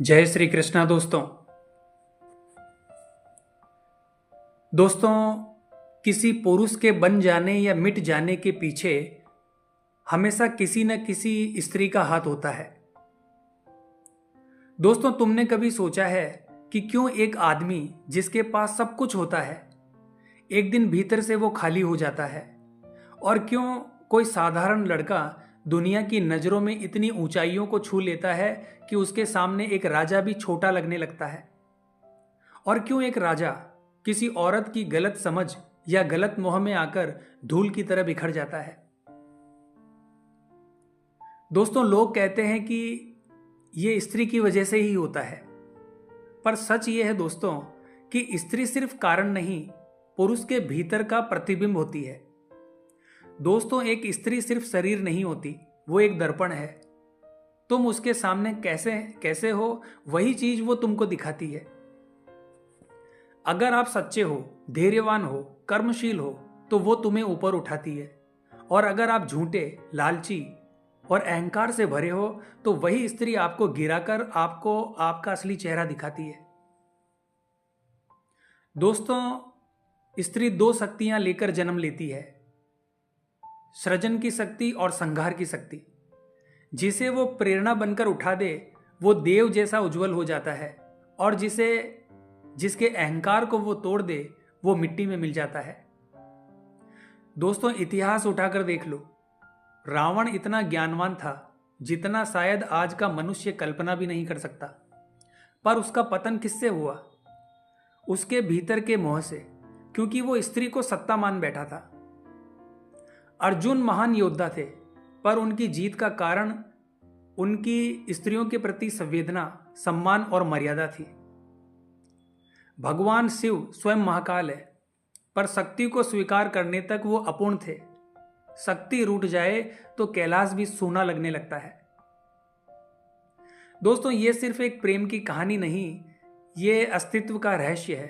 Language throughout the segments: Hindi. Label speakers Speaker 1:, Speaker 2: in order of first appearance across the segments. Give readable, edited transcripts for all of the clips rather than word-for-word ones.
Speaker 1: जय श्री कृष्णा दोस्तों। किसी पुरुष के बन जाने या मिट जाने के पीछे हमेशा किसी न किसी स्त्री का हाथ होता है। तुमने कभी सोचा है कि क्यों एक आदमी जिसके पास सब कुछ होता है एक दिन भीतर से वो खाली हो जाता है, और क्यों कोई साधारण लड़का दुनिया की नजरों में इतनी ऊंचाइयों को छू लेता है कि उसके सामने एक राजा भी छोटा लगने लगता है, और क्यों एक राजा किसी औरत की गलत समझ या गलत मोह में आकर धूल की तरह बिखर जाता है। लोग कहते हैं कि ये स्त्री की वजह से ही होता है, पर सच ये है कि स्त्री सिर्फ कारण नहीं, पुरुष के भीतर का प्रतिबिंब होती है। एक स्त्री सिर्फ शरीर नहीं होती, वो एक दर्पण है। तुम उसके सामने कैसे कैसे हो, वही चीज वो तुमको दिखाती है। अगर आप सच्चे हो, धैर्यवान हो, कर्मशील हो, तो वो तुम्हें ऊपर उठाती है, और अगर आप झूठे, लालची और अहंकार से भरे हो तो वही स्त्री आपको गिराकर आपको आपका असली चेहरा दिखाती है। स्त्री दो शक्तियां लेकर जन्म लेती है, सृजन की शक्ति और संहार की शक्ति। जिसे वो प्रेरणा बनकर उठा दे वो देव जैसा उज्जवल हो जाता है, और जिसके अहंकार को वो तोड़ दे वो मिट्टी में मिल जाता है। इतिहास उठाकर देख लो, रावण इतना ज्ञानवान था जितना शायद आज का मनुष्य कल्पना भी नहीं कर सकता, पर उसका पतन किससे हुआ? उसके भीतर के मोह से, क्योंकि वो स्त्री को सत्ता मान बैठा था। अर्जुन महान योद्धा थे, पर उनकी जीत का कारण उनकी स्त्रियों के प्रति संवेदना, सम्मान और मर्यादा थी। भगवान शिव स्वयं महाकाल है, पर शक्ति को स्वीकार करने तक वो अपूर्ण थे। शक्ति रूठ जाए तो कैलाश भी सूना लगने लगता है। ये सिर्फ एक प्रेम की कहानी नहीं, ये अस्तित्व का रहस्य है।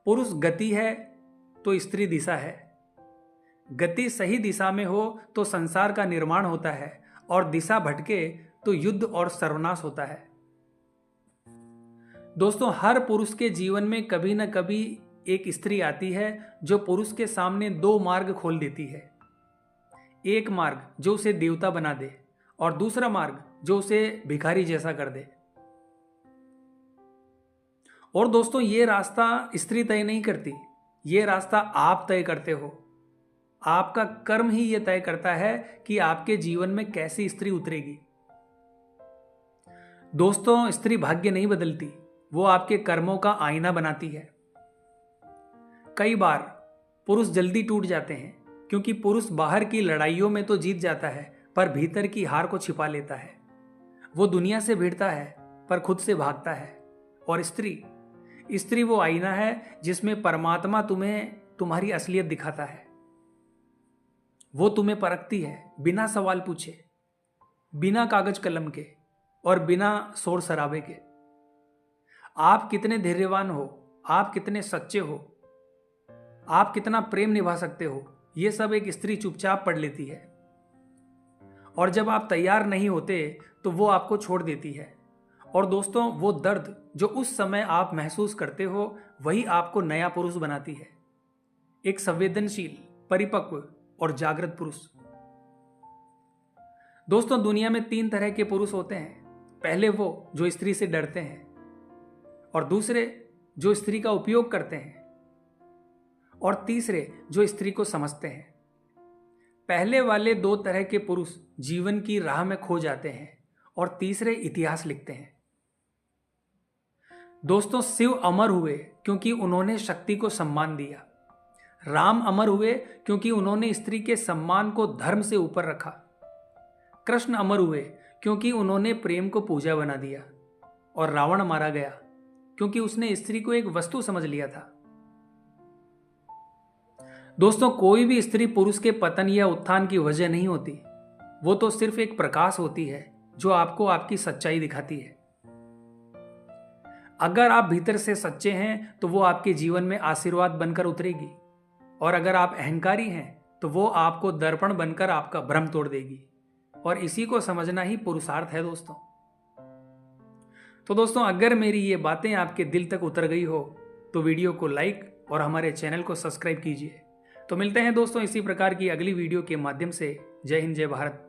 Speaker 1: पुरुष गति है तो स्त्री दिशा है। गति सही दिशा में हो तो संसार का निर्माण होता है, और दिशा भटके तो युद्ध और सर्वनाश होता है। हर पुरुष के जीवन में कभी न कभी एक स्त्री आती है जो पुरुष के सामने दो मार्ग खोल देती है। एक मार्ग जो उसे देवता बना दे, और दूसरा मार्ग जो उसे भिखारी जैसा कर दे। और ये रास्ता स्त्री तय नहीं करती, ये रास्ता आप तय करते हो। आपका कर्म ही यह तय करता है कि आपके जीवन में कैसी स्त्री उतरेगी। स्त्री भाग्य नहीं बदलती, वो आपके कर्मों का आईना बनाती है। कई बार पुरुष जल्दी टूट जाते हैं, क्योंकि पुरुष बाहर की लड़ाइयों में तो जीत जाता है, पर भीतर की हार को छिपा लेता है। वो दुनिया से भिड़ता है, पर खुद से भागता है। और स्त्री वो आईना है जिसमें परमात्मा तुम्हें तुम्हारी असलियत दिखाता है। वो तुम्हें परखती है, बिना सवाल पूछे, बिना कागज कलम के, और बिना शोर शराबे के। आप कितने धैर्यवान हो, आप कितने सच्चे हो, आप कितना प्रेम निभा सकते हो, यह सब एक स्त्री चुपचाप पढ़ लेती है। और जब आप तैयार नहीं होते तो वो आपको छोड़ देती है। और वो दर्द जो उस समय आप महसूस करते हो, वही आपको नया पुरुष बनाती है। एक संवेदनशील, परिपक्व और जागृत पुरुष। दुनिया में 3 तरह के पुरुष होते हैं। पहले वो जो स्त्री से डरते हैं, और दूसरे जो स्त्री का उपयोग करते हैं, और तीसरे जो स्त्री को समझते हैं। पहले वाले 2 तरह के पुरुष जीवन की राह में खो जाते हैं, और तीसरे इतिहास लिखते हैं। शिव अमर हुए क्योंकि उन्होंने शक्ति को सम्मान दिया। राम अमर हुए क्योंकि उन्होंने स्त्री के सम्मान को धर्म से ऊपर रखा। कृष्ण अमर हुए क्योंकि उन्होंने प्रेम को पूजा बना दिया। और रावण मारा गया क्योंकि उसने स्त्री को एक वस्तु समझ लिया था। कोई भी स्त्री पुरुष के पतन या उत्थान की वजह नहीं होती, वो तो सिर्फ एक प्रकाश होती है जो आपको आपकी सच्चाई दिखाती है। अगर आप भीतर से सच्चे हैं तो वो आपके जीवन में आशीर्वाद बनकर उतरेगी, और अगर आप अहंकारी हैं तो वो आपको दर्पण बनकर आपका भ्रम तोड़ देगी। और इसी को समझना ही पुरुषार्थ है। तो दोस्तों, अगर मेरी ये बातें आपके दिल तक उतर गई हो तो वीडियो को लाइक और हमारे चैनल को सब्सक्राइब कीजिए। तो मिलते हैं दोस्तों इसी प्रकार की अगली वीडियो के माध्यम से। जय हिंद, जय भारत।